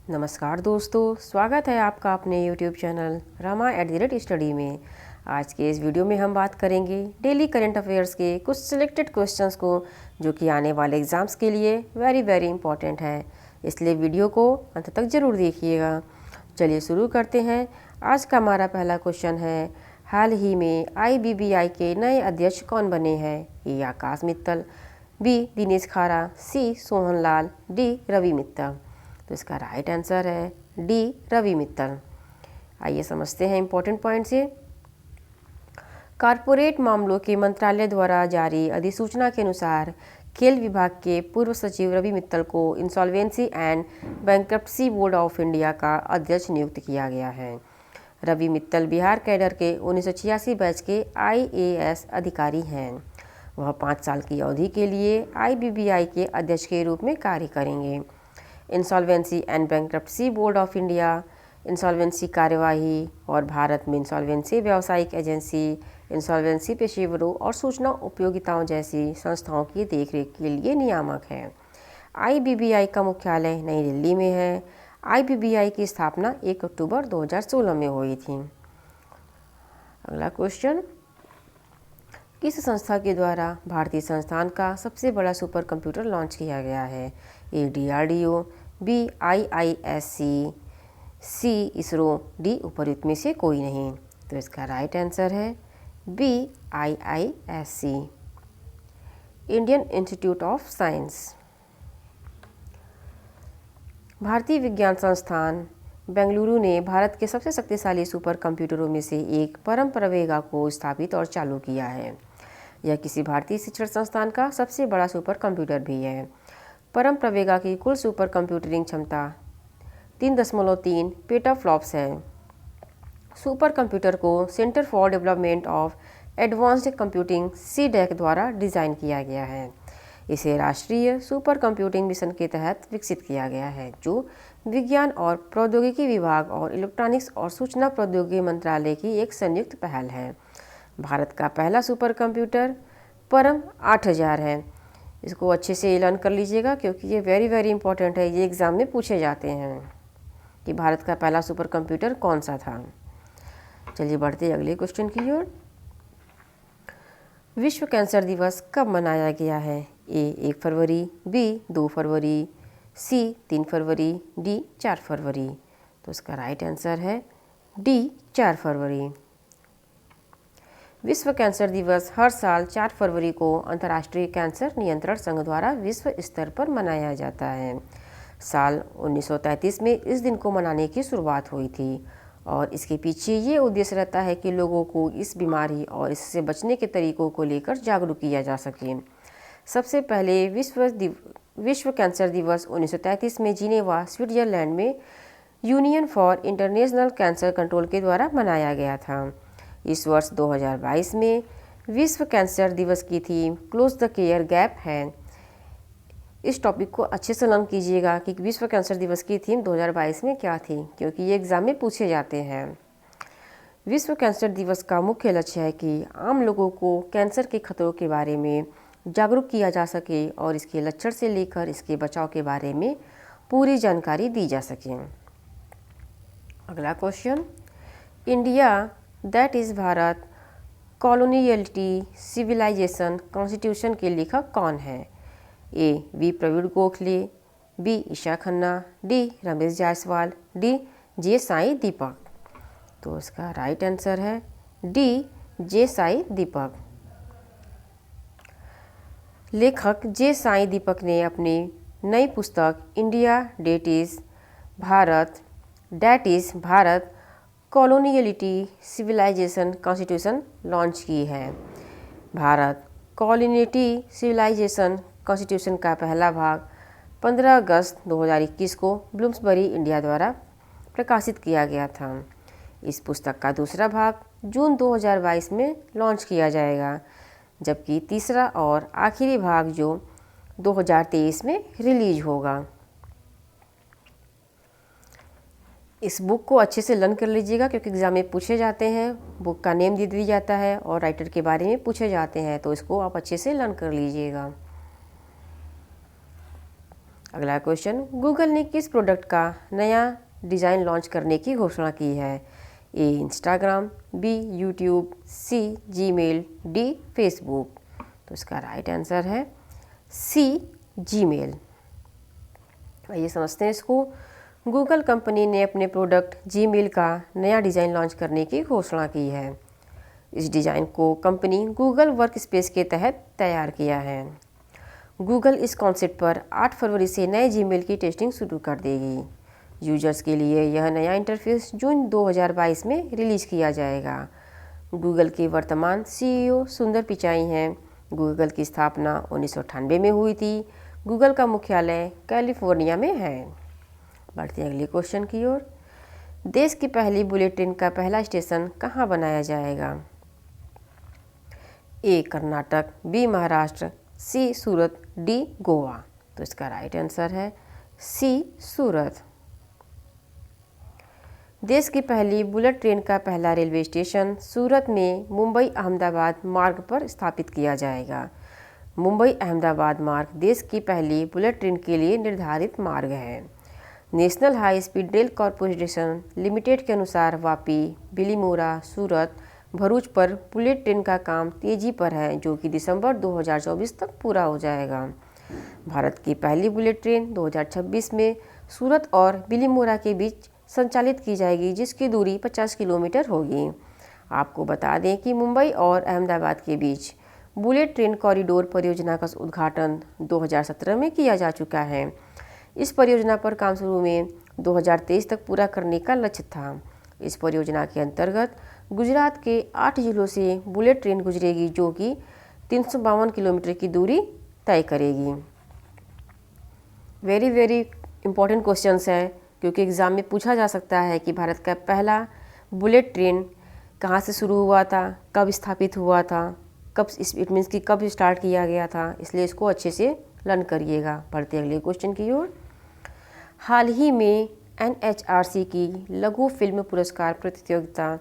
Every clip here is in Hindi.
नमस्कार दोस्तों, स्वागत है आपका अपने YouTube चैनल रमा@स्टडी में। आज के इस वीडियो में हम बात करेंगे डेली करंट अफेयर्स के कुछ सिलेक्टेड क्वेश्चंस को, जो कि आने वाले एग्ज़ाम्स के लिए वेरी इंपॉर्टेंट है। इसलिए वीडियो को अंत तक ज़रूर देखिएगा। चलिए शुरू करते हैं। आज का हमारा पहला क्वेश्चन है, हाल ही में IBBI के नए अध्यक्ष कौन बने हैं? ए आकाश मित्तल, बी दिनेश खारा, सी सोहन लाल, डी रवि मित्तल। तो इसका राइट आंसर है डी रवि मित्तल। आइए समझते हैं इंपॉर्टेंट पॉइंट से। कारपोरेट मामलों के मंत्रालय द्वारा जारी अधिसूचना के अनुसार खेल विभाग के पूर्व सचिव रवि मित्तल को insolvency and bankruptcy board of India का अध्यक्ष नियुक्त किया गया है। रवि मित्तल बिहार कैडर के 1986 बैच के IAS अधिकारी हैं। वह 5 साल की अवधि के लिए IBBI के अध्यक्ष के रूप में कार्य करेंगे। Insolvency and bankruptcy board of India insolvency कार्यवाही और भारत में इंसॉल्वेंसी व्यावसायिक एजेंसी, इंसॉल्वेंसी पेशेवरों और सूचना उपयोगिताओं जैसी संस्थाओं की देखरेख के लिए नियामक है। IBBI का मुख्यालय नई दिल्ली में है। IBBI की स्थापना 1 अक्टूबर 2016 में हुई थी। अगला क्वेश्चन, किस संस्था के द्वारा भारतीय संस्थान का सबसे बड़ा सुपर कंप्यूटर लॉन्च किया गया है? A DRDO, B IISc, C ISRO, D उपर्युक्त में से कोई नहीं। तो इसका राइट आंसर है B IISc, Indian Institute of Science. भारतीय विज्ञान संस्थान बेंगलुरु ने भारत के सबसे शक्तिशाली सुपर कंप्यूटरों में से एक परम प्रवेगा को स्थापित और चालू किया है। यह किसी भारतीय शिक्षण संस्थान का सबसे बड़ा सुपर कंप्यूटर भी है। परम प्रवेगा की कुल सुपर कंप्यूटिंग क्षमता 3.3 पेटाफ्लॉप्स है। सुपर कंप्यूटर को centre for development of advanced computing CDAC द्वारा डिज़ाइन किया गया है। इसे राष्ट्रीय सुपर कंप्यूटिंग मिशन के तहत विकसित किया गया है, जो विज्ञान और प्रौद्योगिकी विभाग और इलेक्ट्रॉनिक्स और सूचना प्रौद्योगिकी मंत्रालय की एक संयुक्त पहल है। भारत का पहला सुपर कंप्यूटर परम 8000 है। इसको अच्छे से लर्न कर लीजिएगा, क्योंकि ये वेरी इंपॉर्टेंट है। ये एग्ज़ाम में पूछे जाते हैं कि भारत का पहला सुपर कंप्यूटर कौन सा था। चलिए बढ़ते अगले क्वेश्चन की ओर। विश्व कैंसर दिवस कब मनाया गया है? ए 1 फरवरी, बी 2 फरवरी, सी 3 फरवरी, डी 4 फरवरी। तो इसका राइट आंसर है डी 4 फरवरी। विश्व कैंसर दिवस हर साल 4 फरवरी को अंतर्राष्ट्रीय कैंसर नियंत्रण संघ द्वारा विश्व स्तर पर मनाया जाता है। साल 1933 में इस दिन को मनाने की शुरुआत हुई थी, और इसके पीछे ये उद्देश्य रहता है कि लोगों को इस बीमारी और इससे बचने के तरीकों को लेकर जागरूक किया जा सके। सबसे पहले विश्व कैंसर दिवस 1933 में जिनेवा, स्विट्जरलैंड में union for international cancer control के द्वारा मनाया गया था। इस वर्ष 2022 में विश्व कैंसर दिवस की theme close the care gap है। इस टॉपिक को अच्छे से लर्न कीजिएगा कि विश्व कैंसर दिवस की थीम 2022 में क्या थी, क्योंकि ये एग्ज़ाम में पूछे जाते हैं। विश्व कैंसर दिवस का मुख्य लक्ष्य है कि आम लोगों को कैंसर के खतरों के बारे में जागरूक किया जा सके और इसके लक्षण से लेकर इसके बचाव के बारे में पूरी जानकारी दी जा सके। अगला question, India that is Bharat coloniality civilisation constitution के लेखक कौन है? A V Praveen Gokhale, B Isha Khanna, D Ramesh Jaiswal, D J Sai Deepak. तो इसका राइट आंसर है डी जे साई दीपक। लेखक जे साई दीपक ने अपनी नई पुस्तक India that is Bharat coloniality civilisation constitution launch की है। भारत कॉलोनियलिटी सिविलाइजेशन कॉन्स्टिट्यूशन का पहला भाग 15 अगस्त 2021 को ब्लूम्सबरी इंडिया द्वारा प्रकाशित किया गया था। इस पुस्तक का दूसरा भाग जून 2022 में लॉन्च किया जाएगा, जबकि तीसरा और आखिरी भाग जो 2023 में रिलीज होगा। इस बुक को अच्छे से लर्न कर लीजिएगा, क्योंकि एग्ज़ाम में पूछे जाते हैं। बुक का नेम दे दिया जाता है और राइटर के बारे में पूछे जाते हैं, तो इसको आप अच्छे से लर्न कर लीजिएगा। अगला क्वेश्चन, गूगल ने किस प्रोडक्ट का नया डिज़ाइन लॉन्च करने की घोषणा की है? ए इंस्टाग्राम, बी यूट्यूब, सी जीमेल, डी फेसबुक। तो इसका राइट आंसर है सी जीमेल। आइए समझते हैं इसको। गूगल कंपनी ने अपने प्रोडक्ट जीमेल का नया डिज़ाइन लॉन्च करने की घोषणा की है। इस डिज़ाइन को कंपनी गूगल वर्क स्पेस के तहत तैयार किया है। गूगल इस कॉन्सेप्ट पर 8 फरवरी से नए जीमेल की टेस्टिंग शुरू कर देगी। यूजर्स के लिए यह नया इंटरफेस जून 2022 में रिलीज़ किया जाएगा। गूगल के वर्तमान सीईओ सुंदर पिचाई हैं। गूगल की स्थापना 1998 में हुई थी। गूगल का मुख्यालय कैलिफोर्निया में है। बढ़ते हैं अगले क्वेश्चन की ओर। देश की पहली बुलेट ट्रेन का पहला स्टेशन कहाँ बनाया जाएगा? ए कर्नाटक, बी महाराष्ट्र, सी सूरत, डी गोवा। तो इसका राइट आंसर है सी सूरत। देश की पहली बुलेट ट्रेन का पहला रेलवे स्टेशन सूरत में मुंबई अहमदाबाद मार्ग पर स्थापित किया जाएगा। मुंबई अहमदाबाद मार्ग देश की पहली बुलेट ट्रेन के लिए निर्धारित मार्ग है। National high speed rail corporation limited के अनुसार वापी, बिलीमोरा, सूरत, भरूच पर बुलेट ट्रेन का काम तेजी पर है, जो कि दिसंबर 2024 तक पूरा हो जाएगा। भारत की पहली बुलेट ट्रेन 2026 में सूरत और बिलीमोरा के बीच संचालित की जाएगी, जिसकी दूरी 50 किलोमीटर होगी। आपको बता दें कि मुंबई और अहमदाबाद के बीच बुलेट ट्रेन कॉरिडोर परियोजना का उद्घाटन 2017 में किया जा चुका है। इस परियोजना पर काम शुरू में 2023 तक पूरा करने का लक्ष्य था। इस परियोजना के अंतर्गत गुजरात के 8 जिलों से बुलेट ट्रेन गुजरेगी, जो कि 352 किलोमीटर की दूरी तय करेगी। वेरी इंपॉर्टेंट क्वेश्चंस है, क्योंकि एग्ज़ाम में पूछा जा सकता है कि भारत का पहला बुलेट ट्रेन कहाँ से शुरू हुआ था, कब स्थापित हुआ था, कब इट मीन्स कि कब स्टार्ट किया गया था। इसलिए इसको अच्छे से लर्न करिएगा। बढ़ते अगले क्वेश्चन की ओर। हाल ही में NHRC की लघु फिल्म पुरस्कार प्रतियोगिता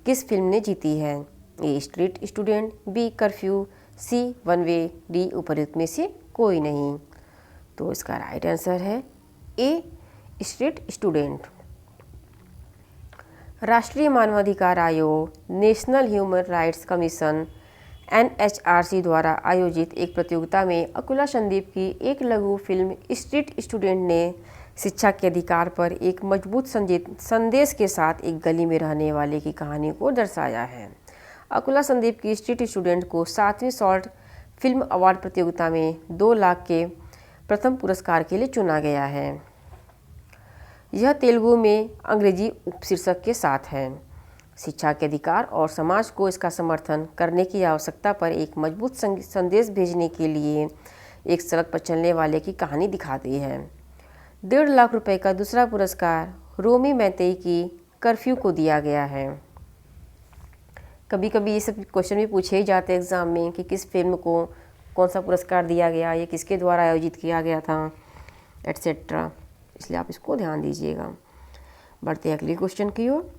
किस फिल्म ने जीती है? ए स्ट्रीट स्टूडेंट, बी कर्फ्यू, सी वन वे, डी उपर्युक्त में से कोई नहीं। तो इसका राइट आंसर है ए स्ट्रीट स्टूडेंट। राष्ट्रीय मानवाधिकार आयोग, national human rights commission NHRC द्वारा आयोजित एक प्रतियोगिता में अकुला संदीप की एक लघु फिल्म स्ट्रीट स्टूडेंट ने शिक्षा के अधिकार पर एक मजबूत संदेश के साथ एक गली में रहने वाले की कहानी को दर्शाया है। अकुला संदीप की स्ट्रीट स्टूडेंट को 7वीं शॉर्ट फिल्म अवार्ड प्रतियोगिता में 2 लाख के प्रथम पुरस्कार के लिए चुना गया है। यह तेलुगु में अंग्रेजी उपशीर्षक के साथ है। शिक्षा के अधिकार और समाज को इसका समर्थन करने की आवश्यकता पर एक मजबूत संदेश भेजने के लिए एक सड़क पर चलने वाले की कहानी दिखाती है। 1.5 लाख रुपए का दूसरा पुरस्कार रोमी मैतेई की कर्फ्यू को दिया गया है। कभी कभी ये सब क्वेश्चन भी पूछे ही जाते हैं एग्ज़ाम में कि किस फिल्म को कौन सा पुरस्कार दिया गया, ये किसके द्वारा आयोजित किया गया था, एट्सेट्रा। इसलिए आप इसको ध्यान दीजिएगा। बढ़ते हैं अगले क्वेश्चन की ओर।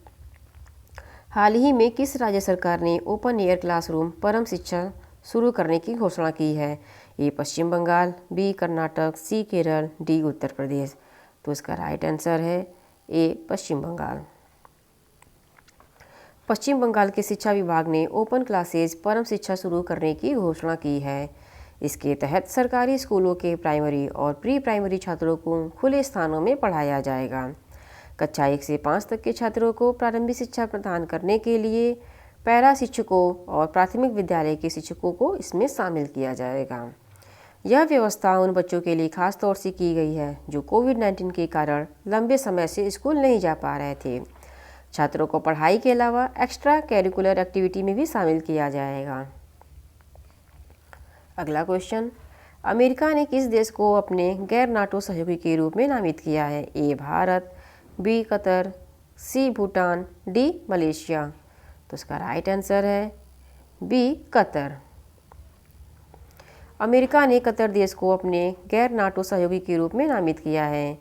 हाल ही में किस राज्य सरकार ने ओपन एयर क्लासरूम परम शिक्षा शुरू करने की घोषणा की है? ए पश्चिम बंगाल, बी कर्नाटक, सी केरल, डी उत्तर प्रदेश। तो इसका राइट आंसर है ए पश्चिम बंगाल। पश्चिम बंगाल के शिक्षा विभाग ने ओपन क्लासेज परम शिक्षा शुरू करने की घोषणा की है। इसके तहत सरकारी स्कूलों के प्राइमरी और प्री प्राइमरी छात्रों को खुले स्थानों में पढ़ाया जाएगा। कक्षा 1 से 5 तक के छात्रों को प्रारंभिक शिक्षा प्रदान करने के लिए पैरा शिक्षकों और प्राथमिक विद्यालय के शिक्षकों को इसमें शामिल किया जाएगा। यह व्यवस्था उन बच्चों के लिए खास तौर से की गई है जो कोविड-19 के कारण लंबे समय से स्कूल नहीं जा पा रहे थे। छात्रों को पढ़ाई के अलावा एक्स्ट्रा करिकुलर एक्टिविटी में भी शामिल किया जाएगा। अगला क्वेश्चन, अमेरिका ने किस देश को अपने गैर नाटो सहयोगी के रूप में नामित किया है? ए भारत, बी कतर, सी भूटान, डी मलेशिया। तो इसका राइट आंसर है बी कतर। अमेरिका ने कतर देश को अपने गैर नाटो सहयोगी के रूप में नामित किया है।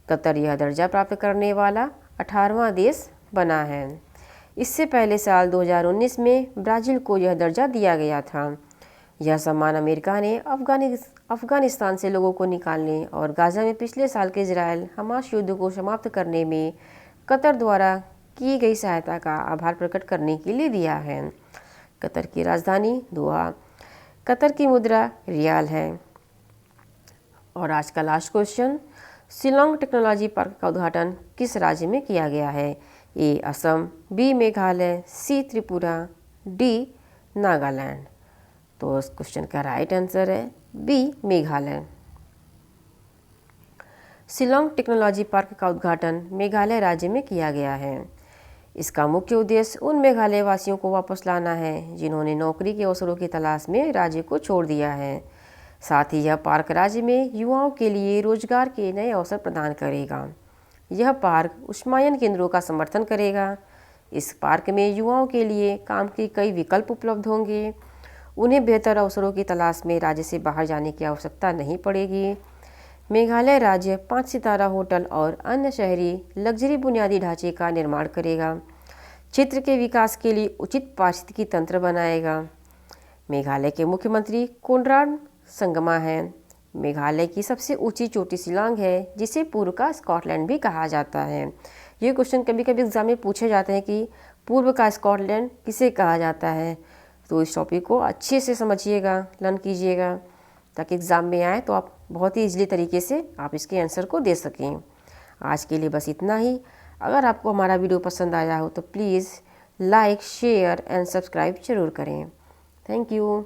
कतर यह दर्जा प्राप्त करने वाला 18वां देश बना है। इससे पहले साल 2019 में ब्राज़ील को यह दर्जा दिया गया था। यह सम्मान अमेरिका ने अफगानिस्तान से लोगों को निकालने और गाज़ा में पिछले साल के इजराइल हमास युद्ध को समाप्त करने में कतर द्वारा की गई सहायता का आभार प्रकट करने के लिए दिया है। कतर की राजधानी दोहा। कतर की मुद्रा रियाल है। और आज का last question, Shillong technology park का उद्घाटन किस राज्य में किया गया है? A Assam, B Meghalaya, C Tripura, D Nagaland. तो इस क्वेश्चन का राइट आंसर है B Meghalaya. Shillong technology park का उद्घाटन मेघालय राज्य में किया गया है। इसका मुख्य उद्देश्य उन मेघालय वासियों को वापस लाना है जिन्होंने नौकरी के अवसरों की तलाश में राज्य को छोड़ दिया है। साथ ही यह पार्क राज्य में युवाओं के लिए रोजगार के नए अवसर प्रदान करेगा। यह पार्क ऊष्मायन केंद्रों का समर्थन करेगा। इस पार्क में युवाओं के लिए काम के कई विकल्प उपलब्ध होंगे। उन्हें बेहतर अवसरों की तलाश में राज्य से बाहर जाने की आवश्यकता नहीं पड़ेगी। मेघालय राज्य 5 सितारा होटल और अन्य शहरी लग्जरी बुनियादी ढांचे का निर्माण करेगा। क्षेत्र के विकास के लिए उचित पारिस्थितिकी तंत्र बनाएगा। मेघालय के मुख्यमंत्री कोनराड संगमा हैं। मेघालय की सबसे ऊंची चोटी शिलांग है, जिसे पूर्व का स्कॉटलैंड भी कहा जाता है। ये क्वेश्चन कभी कभी एग्जाम में पूछे जाते हैं कि पूर्व का स्कॉटलैंड किसे कहा जाता है। तो इस टॉपिक को अच्छे से समझिएगा, लर्न कीजिएगा, ताकि एग्ज़ाम में आए तो आप बहुत ही ईजिली तरीके से आप इसके आंसर को दे सकें। आज के लिए बस इतना ही। अगर आपको हमारा वीडियो पसंद आया हो तो please like, share and subscribe जरूर करें। Thank you.